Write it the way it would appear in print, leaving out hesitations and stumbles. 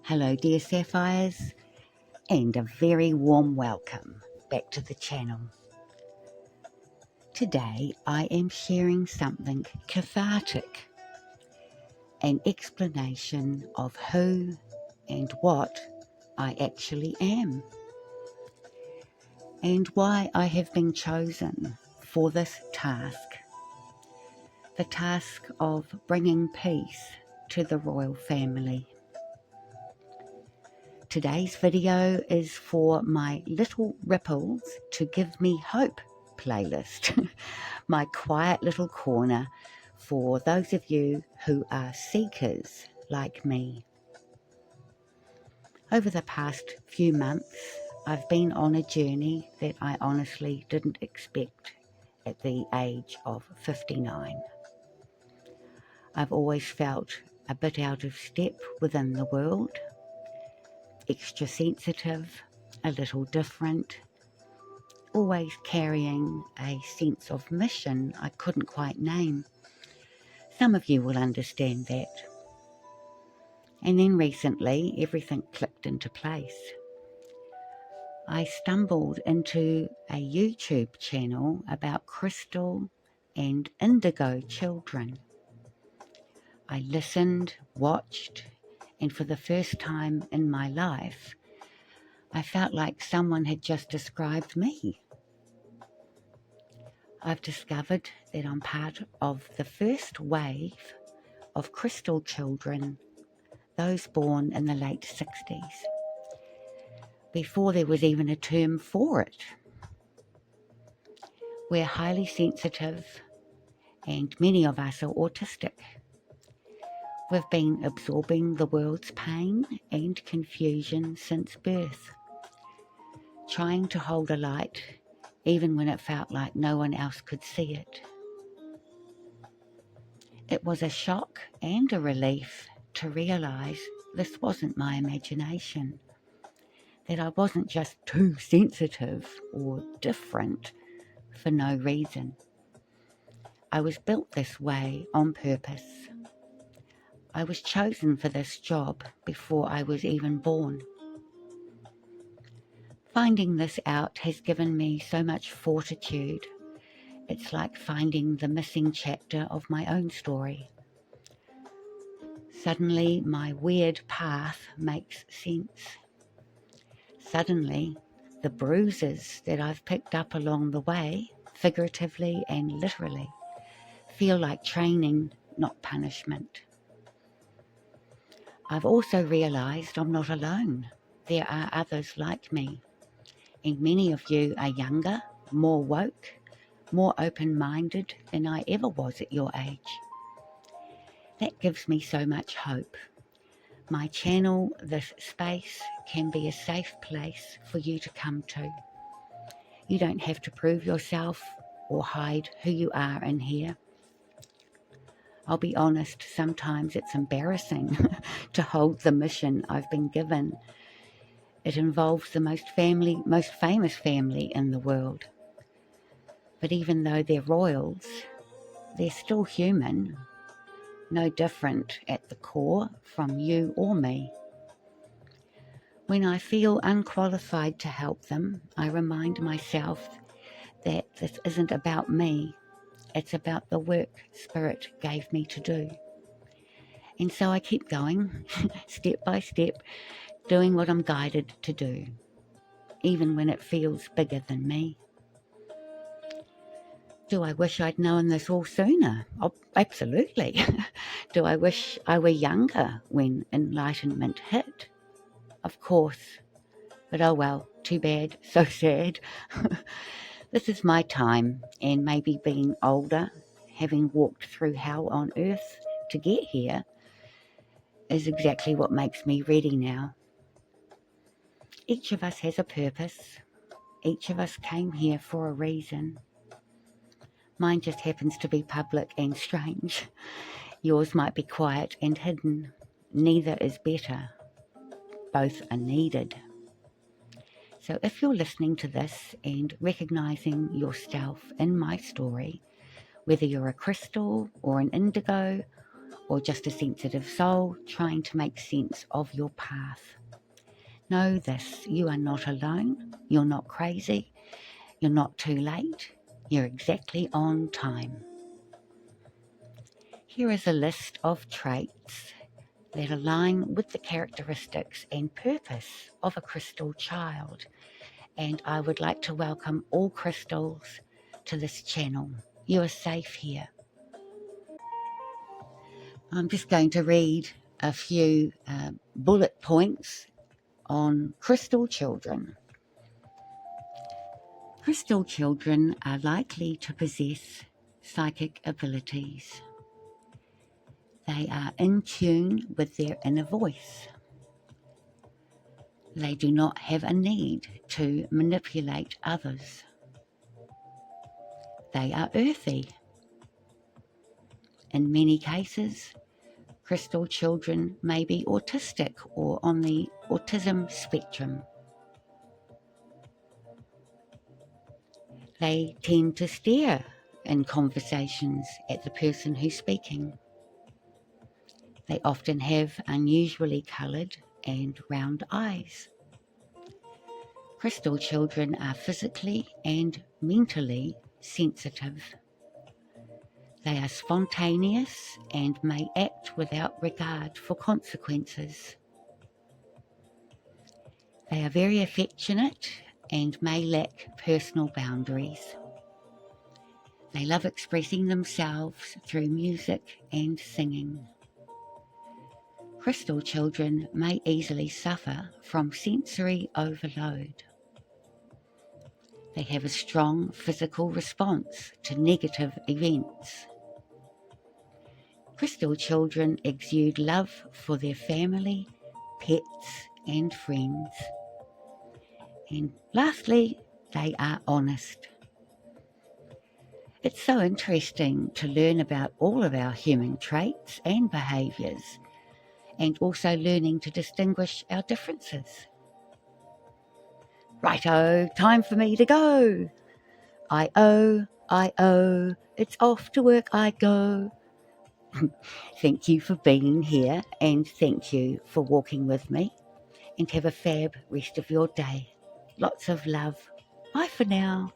Hello dear Sapphires, and a very warm welcome back to the channel. Today I am sharing something cathartic, an explanation of who and what I actually am, and why I have been chosen for this task, the task of bringing peace to the royal family. Today's video is for my Little Ripples to Give Me Hope playlist, my quiet little corner for those of you who are seekers like me. Over the past few months, I've been on a journey that I honestly didn't expect at the age of 59. I've always felt a bit out of step within the world, extra sensitive, a little different, always carrying a sense of mission I couldn't quite name. Some of you will understand that. And then recently, everything clicked into place. I stumbled into a YouTube channel about crystal and indigo children. I listened, watched, and for the first time in my life, I felt like someone had just described me. I've discovered that I'm part of the first wave of crystal children, those born in the late 60s, before there was even a term for it. We're highly sensitive, and many of us are autistic. We've been absorbing the world's pain and confusion since birth, trying to hold a light even when it felt like no one else could see it. It was a shock and a relief to realise this wasn't my imagination, that I wasn't just too sensitive or different for no reason. I was built this way on purpose. I was chosen for this job before I was even born. Finding this out has given me so much fortitude. It's like finding the missing chapter of my own story. Suddenly, my weird path makes sense. Suddenly, the bruises that I've picked up along the way, figuratively and literally, feel like training, not punishment. I've also realised I'm not alone. There are others like me, and many of you are younger, more woke, more open-minded than I ever was at your age. That gives me so much hope. My channel, this space, can be a safe place for you to come to. You don't have to prove yourself or hide who you are in here. I'll be honest, sometimes it's embarrassing to hold the mission I've been given. It involves the most famous family in the world. But even though they're royals, they're still human, no different at the core from you or me. When I feel unqualified to help them, I remind myself that this isn't about me. It's about the work Spirit gave me to do. And so I keep going, step by step, doing what I'm guided to do, even when it feels bigger than me. Do I wish I'd known this all sooner? Oh, absolutely. Do I wish I were younger when enlightenment hit? Of course. But oh well, too bad, so sad. This is my time, and maybe being older, having walked through hell on earth to get here, is exactly what makes me ready now. Each of us has a purpose. Each of us came here for a reason. Mine just happens to be public and strange. Yours might be quiet and hidden. Neither is better. Both are needed. So if you're listening to this and recognising yourself in my story, whether you're a crystal or an indigo or just a sensitive soul trying to make sense of your path. Know this, you are not alone, you're not crazy, you're not too late, you're exactly on time. Here is a list of traits that align with the characteristics and purpose of a crystal child, and I would like to welcome all crystals to this channel. You are safe here. I'm just going to read a few bullet points on crystal children. Crystal children are likely to possess psychic abilities. They are in tune with their inner voice. They do not have a need to manipulate others. They are earthy. In many cases, crystal children may be autistic or on the autism spectrum. They tend to stare in conversations at the person who's speaking. They often have unusually coloured and round eyes. Crystal children are physically and mentally sensitive. They are spontaneous and may act without regard for consequences. They are very affectionate and may lack personal boundaries. They love expressing themselves through music and singing. Crystal children may easily suffer from sensory overload. They have a strong physical response to negative events. Crystal children exude love for their family, pets, and friends. And lastly, they are honest. It's so interesting to learn about all of our human traits and behaviours, and also learning to distinguish our differences. Righto, time for me to go. I-O, it's off to work I go. Thank you for being here, and thank you for walking with me, and have a fab rest of your day. Lots of love. Bye for now.